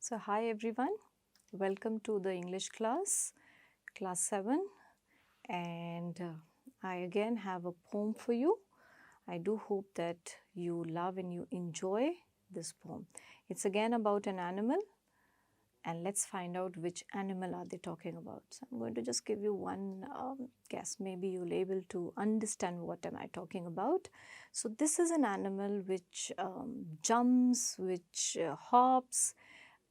So hi everyone, welcome to the English class, class 7, and I again have a poem for you. I do hope that you love and you enjoy this poem. It's again about an animal, and let's find out which animal are they talking about. So I'm going to just give you one guess. Maybe you'll able to understand what am I talking about. So this is an animal which jumps, which hops,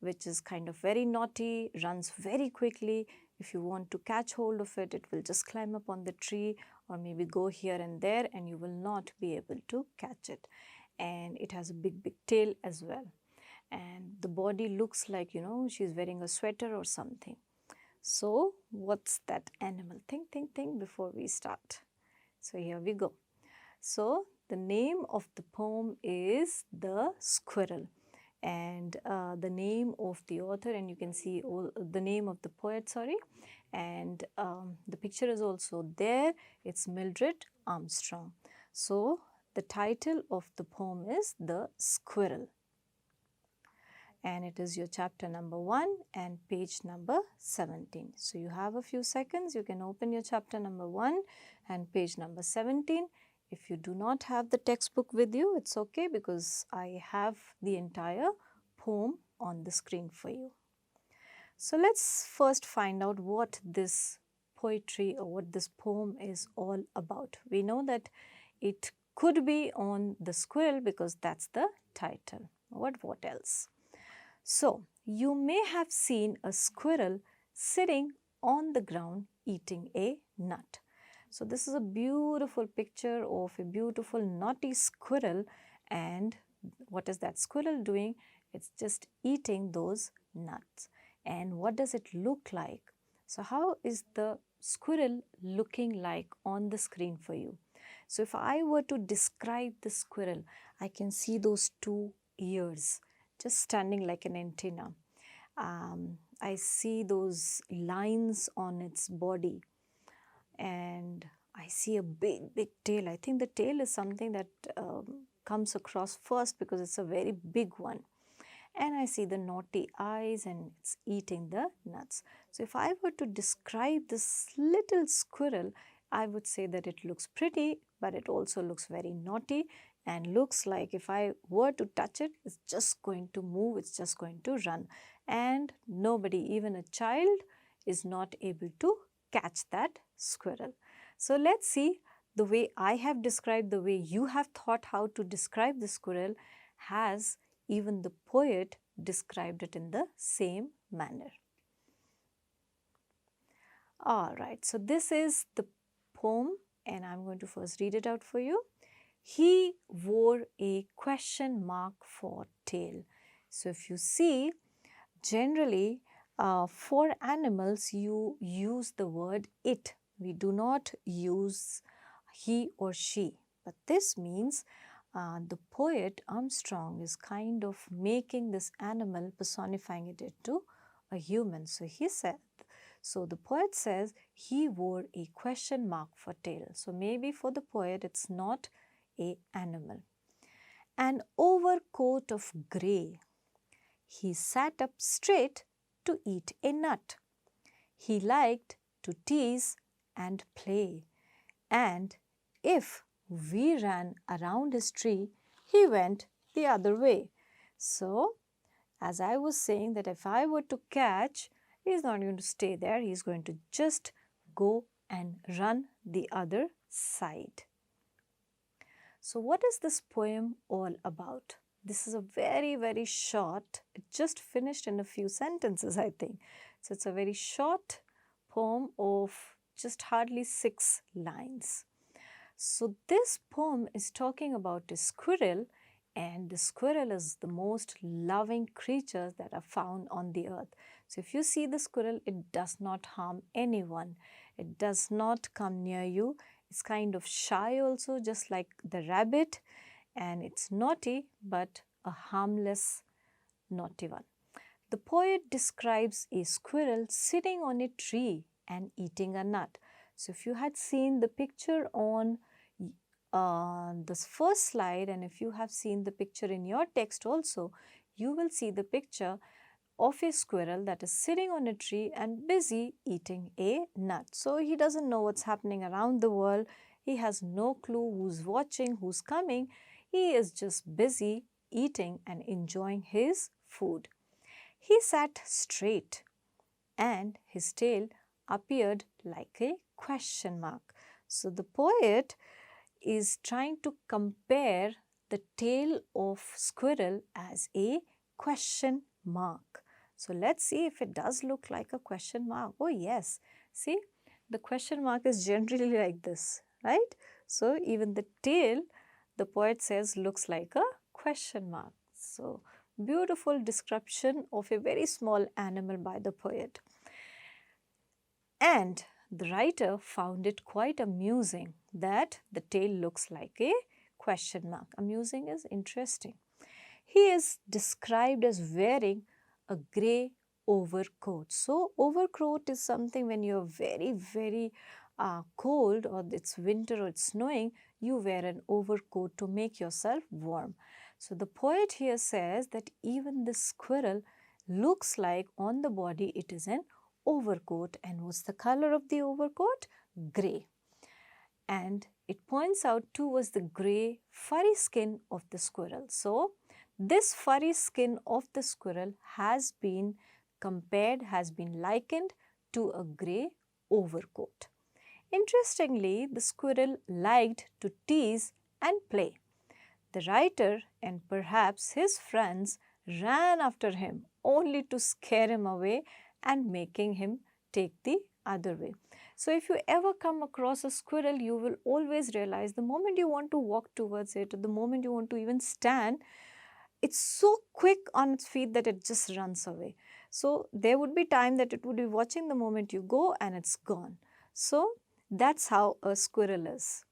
which is kind of very naughty, runs very quickly. If you want to catch hold of it, it will just climb up on the tree or maybe go here and there and you will not be able to catch it. And it has a big tail as well. And the body looks like, she's wearing a sweater or something. So what's that animal? Think before we start. So here we go. So the name of the poem is The Squirrel, and the name of the author, and you can see the name of the poet, and the picture is also there. It's Mildred Armstrong. So the title of the poem is The Squirrel, and it is your chapter number 1 and page number 17. So you have a few seconds. You can open your chapter number 1 and page number 17. If you do not have the textbook with you, it's okay because I have the entire poem on the screen for you. So let's first find out what this poetry or what this poem is all about. We know that it could be on the squirrel because that's the title. What else? So, you may have seen a squirrel sitting on the ground eating a nut. So, this is a beautiful picture of a beautiful naughty squirrel, and what is that squirrel doing? It's just eating those nuts. And what does it look like? So, how is the squirrel looking like on the screen for you? So, if I were to describe the squirrel, I can see those two ears just standing like an antenna. I see those lines on its body, and I see a big tail. I think the tail is something that comes across first because it's a very big one. And I see the naughty eyes, and it's eating the nuts. So if I were to describe this little squirrel, I would say that it looks pretty, but it also looks very naughty and looks like if I were to touch it, it's just going to move, it's just going to run. And nobody, even a child, is not able to catch that squirrel. So let's see the way I have described, the way you have thought how to describe the squirrel, has even the poet described it in the same manner. Alright, so this is the poem and I'm going to first read it out for you. He wore a question mark for tail. So if you see, generally for animals you use the word it. We do not use he or she. But this means the poet Armstrong is kind of making this animal, personifying it into a human. So he said, so the poet says he wore a question mark for tail. So maybe for the poet it's not a animal. An overcoat of grey. He sat up straight to eat a nut. He liked to tease and play, and if we ran around his tree, he went the other way. So, as I was saying that if I were to catch, he's not going to stay there, he's going to just go and run the other side. So what is this poem all about? This is a very short, it just finished in a few sentences, I think. So it's a very short poem of just hardly 6 lines. So this poem is talking about a squirrel, and the squirrel is the most loving creature that are found on the earth. So if you see the squirrel, it does not harm anyone. It does not come near you. It's kind of shy also, just like the rabbit, and it's naughty, but a harmless naughty one. The poet describes a squirrel sitting on a tree and eating a nut. So if you had seen the picture on this first slide, and if you have seen the picture in your text also, you will see the picture of a squirrel that is sitting on a tree and busy eating a nut. So he doesn't know what's happening around the world. He has no clue who's watching, who's coming. He is just busy eating and enjoying his food. He sat straight and his tail appeared like a question mark. So the poet is trying to compare the tail of squirrel as a question mark. So let's see if it does look like a question mark. Oh yes, see, the question mark is generally like this, right? So even the tail, the poet says, looks like a question mark. So beautiful description of a very small animal by the poet. And the writer found it quite amusing that the tail looks like a question mark. Amusing is interesting. He is described as wearing a grey overcoat. So overcoat is something when you're very cold, or it's winter or it's snowing, you wear an overcoat to make yourself warm. So the poet here says that even the squirrel looks like on the body it is an overcoat. And what's the color of the overcoat? Grey. And it points out towards the grey furry skin of the squirrel. So this furry skin of the squirrel has been compared, has been likened to a grey overcoat. Interestingly, the squirrel liked to tease and play. The writer and perhaps his friends ran after him only to scare him away and making him take the other way. So if you ever come across a squirrel, you will always realize the moment you want to walk towards it, or the moment you want to even stand, it's so quick on its feet that it just runs away. So there would be time that it would be watching the moment you go and it's gone. So that's how a squirrel is.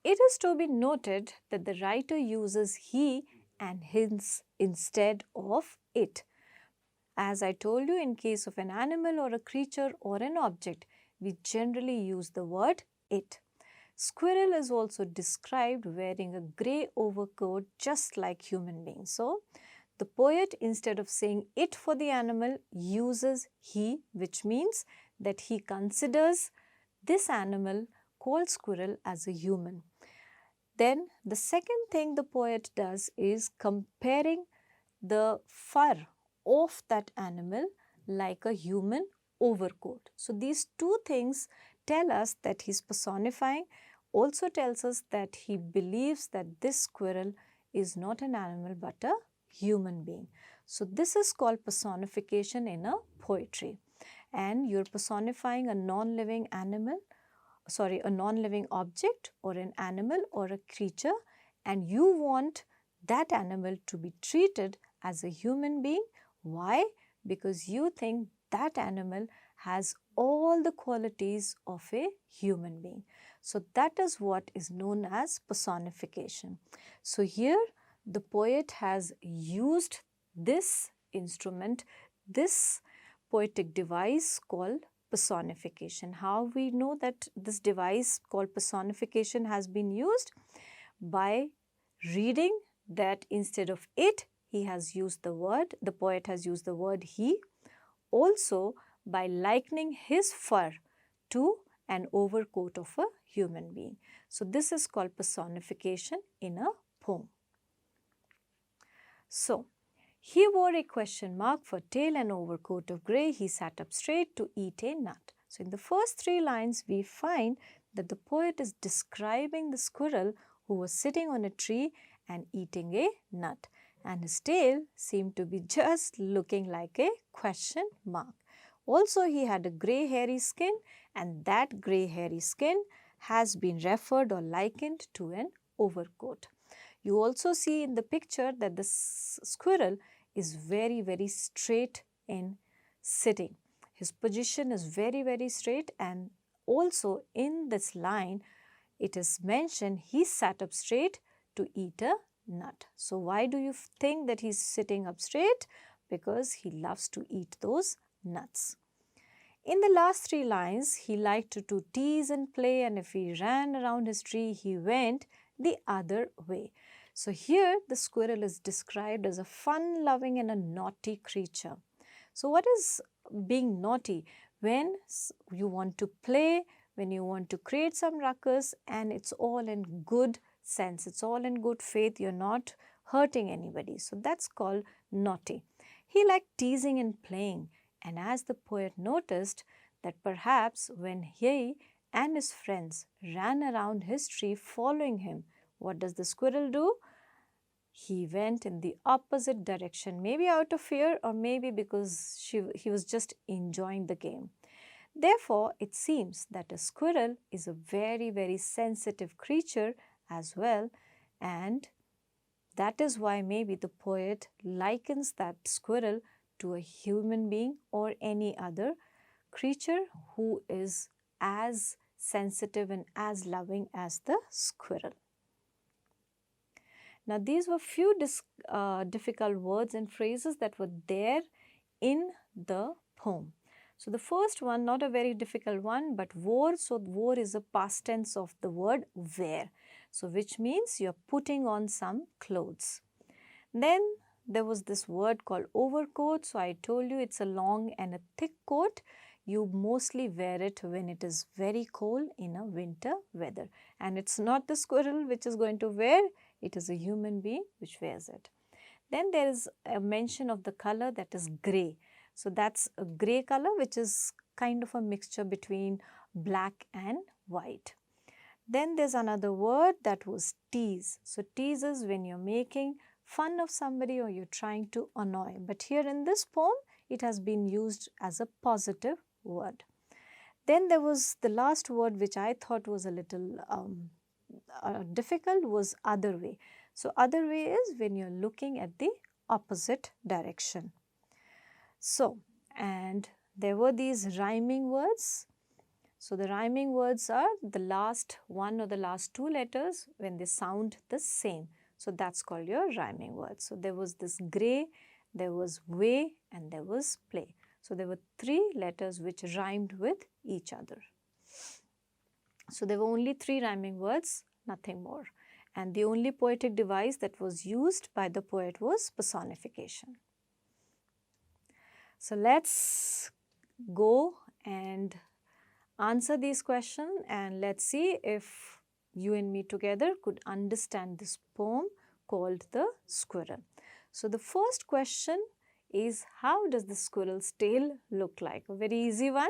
It is to be noted that the writer uses he and his instead of it. As I told you, in case of an animal or a creature or an object, we generally use the word it. Squirrel is also described wearing a grey overcoat just like human beings. So, the poet, instead of saying it for the animal, uses he, which means that he considers this animal called squirrel as a human. Then the second thing the poet does is comparing the fur of that animal like a human overcoat. So these two things tell us that he's personifying, also tells us that he believes that this squirrel is not an animal but a human being. So this is called personification in a poetry. And you're personifying a non-living animal, a non-living object or an animal or a creature, and you want that animal to be treated as a human being. Why? Because you think that animal has all the qualities of a human being. So that is what is known as personification. So here the poet has used this instrument, this poetic device called personification. How we know that this device called personification has been used? By reading that instead of it, he has used the word, the poet has used the word he. Also by likening his fur to an overcoat of a human being. So this is called personification in a poem. So he wore a question mark for tail and overcoat of grey. He sat up straight to eat a nut. So in the first three lines, we find that the poet is describing the squirrel who was sitting on a tree and eating a nut. And his tail seemed to be just looking like a question mark. Also, he had a grey hairy skin, and that grey hairy skin has been referred or likened to an overcoat. You also see in the picture that the squirrel is very straight in sitting. His position is very straight, and also in this line it is mentioned he sat up straight to eat a nut. So why do you think that he's sitting up straight? Because he loves to eat those nuts. In the last three lines, he liked to tease and play, and if he ran around his tree, he went the other way. So here the squirrel is described as a fun-loving and a naughty creature. So what is being naughty? When you want to play, when you want to create some ruckus, and it's all in good sense, it's all in good faith, you're not hurting anybody. So that's called naughty. He liked teasing and playing, and as the poet noticed that perhaps when he and his friends ran around his tree following him, what does the squirrel do? He went in the opposite direction, maybe out of fear or maybe because he was just enjoying the game. Therefore, it seems that a squirrel is a very, very sensitive creature as well, and that is why maybe the poet likens that squirrel to a human being or any other creature who is as sensitive and as loving as the squirrel. Now, these were few difficult words and phrases that were there in the poem. So, the first one, not a very difficult one, but wore. So, wore is a past tense of the word wear. So, which means you're putting on some clothes. Then there was this word called overcoat. So, I told you it's a long and a thick coat. You mostly wear it when it is very cold in a winter weather. And it's not the squirrel which is going to wear, it is a human being which wears it. Then there is a mention of the color that is grey. So that's a grey color which is kind of a mixture between black and white. Then there's another word that was tease. So tease is when you're making fun of somebody or you're trying to annoy. But here in this poem, it has been used as a positive word. Then there was the last word which I thought was a little difficult was other way. So other way is when you're looking at the opposite direction. So, and there were these rhyming words. So the rhyming words are the last one or the last two letters when they sound the same. So that's called your rhyming word. So there was this grey, there was way, and there was play. So there were three letters which rhymed with each other. So there were only three rhyming words, nothing more. And the only poetic device that was used by the poet was personification. So let's go and answer these questions and let's see if you and me together could understand this poem called The Squirrel. So the first question is, how does the squirrel's tail look like? A very easy one.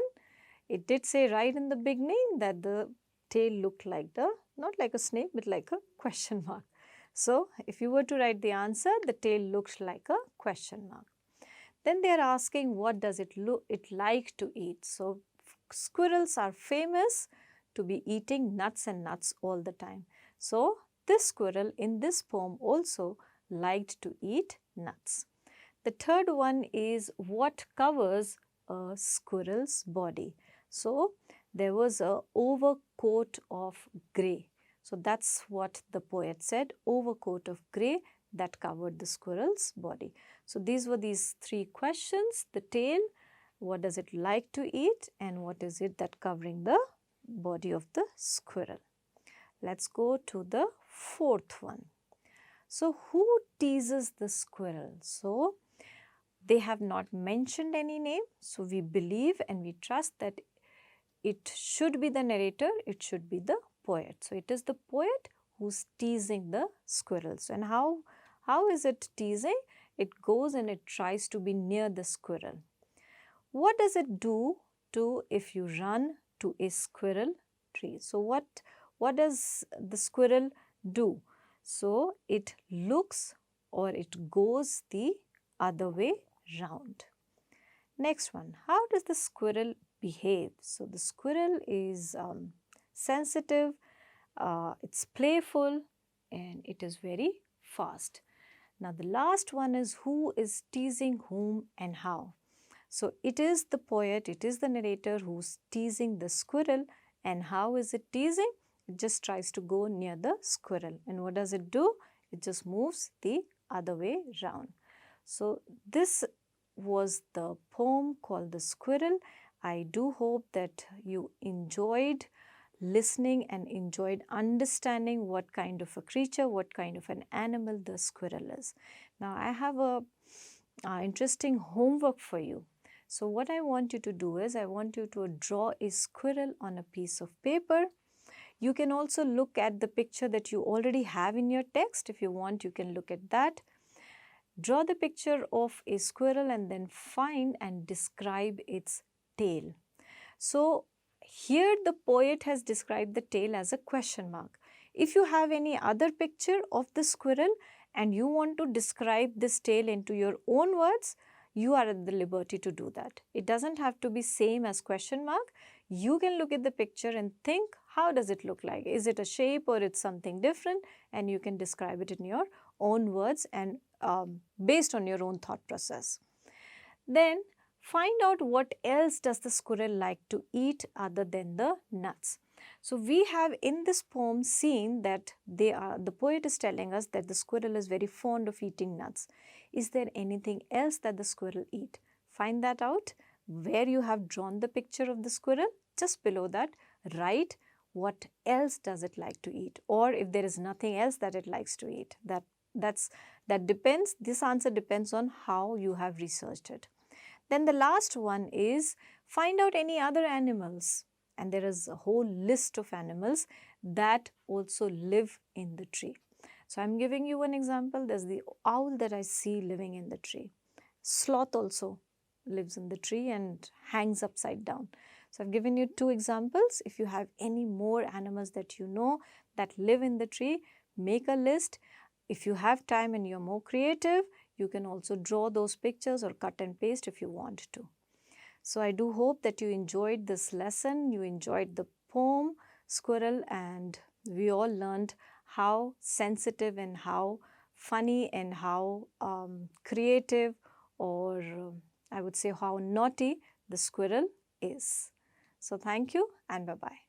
It did say right in the beginning that the tail looked like not like a snake, but like a question mark. So if you were to write the answer, the tail looks like a question mark. Then they are asking, what does it like to eat? So squirrels are famous to be eating nuts and nuts all the time. So this squirrel in this poem also liked to eat nuts. The third one is, what covers a squirrel's body? So there was a overcoat of grey. So that's what the poet said, overcoat of grey that covered the squirrel's body. So these were these three questions. The tail, what does it like to eat, and what is it that covering the body of the squirrel? Let's go to the fourth one. So who teases the squirrel? So they have not mentioned any name. So we believe and we trust that it should be the narrator, it should be the poet. So it is the poet who's teasing the squirrels. And how is it teasing? It goes and it tries to be near the squirrel. What does it do to if you run to a squirrel tree? So what does the squirrel do? So it looks or it goes the other way round. Next one, how does the squirrel behave? So the squirrel is sensitive, it's playful, and it is very fast. Now the last one is, who is teasing whom and how? So it is the poet, it is the narrator who's teasing the squirrel. And how is it teasing? It just tries to go near the squirrel. And what does it do? It just moves the other way round. So this was the poem called The Squirrel. I do hope that you enjoyed listening and enjoyed understanding what kind of a creature, what kind of an animal the squirrel is. Now I have a interesting homework for you. So what I want you to do is I want you to draw a squirrel on a piece of paper. You can also look at the picture that you already have in your text. If you want, you can look at that. Draw the picture of a squirrel and then find and describe its tail. So here the poet has described the tail as a question mark. If you have any other picture of the squirrel and you want to describe this tail into your own words, you are at the liberty to do that. It doesn't have to be same as question mark. You can look at the picture and think, how does it look like? Is it a shape or it's something different? And you can describe it in your own words and based on your own thought process. Then find out what else does the squirrel like to eat other than the nuts. So we have in this poem seen that the poet is telling us that the squirrel is very fond of eating nuts. Is there anything else that the squirrel eat? Find that out. Where you have drawn the picture of the squirrel, just below that, write what else does it like to eat, or if there is nothing else that it likes to eat. That depends. This answer depends on how you have researched it. Then the last one is find out any other animals, and there is a whole list of animals that also live in the tree. So I'm giving you an example. There's the owl that I see living in the tree. Sloth also lives in the tree and hangs upside down. So I've given you two examples. If you have any more animals that you know that live in the tree, make a list. If you have time and you're more creative, you can also draw those pictures or cut and paste if you want to. So I do hope that you enjoyed this lesson, you enjoyed the poem Squirrel, and we all learned how sensitive and how funny and how creative, or I would say how naughty the squirrel is. So thank you and bye-bye.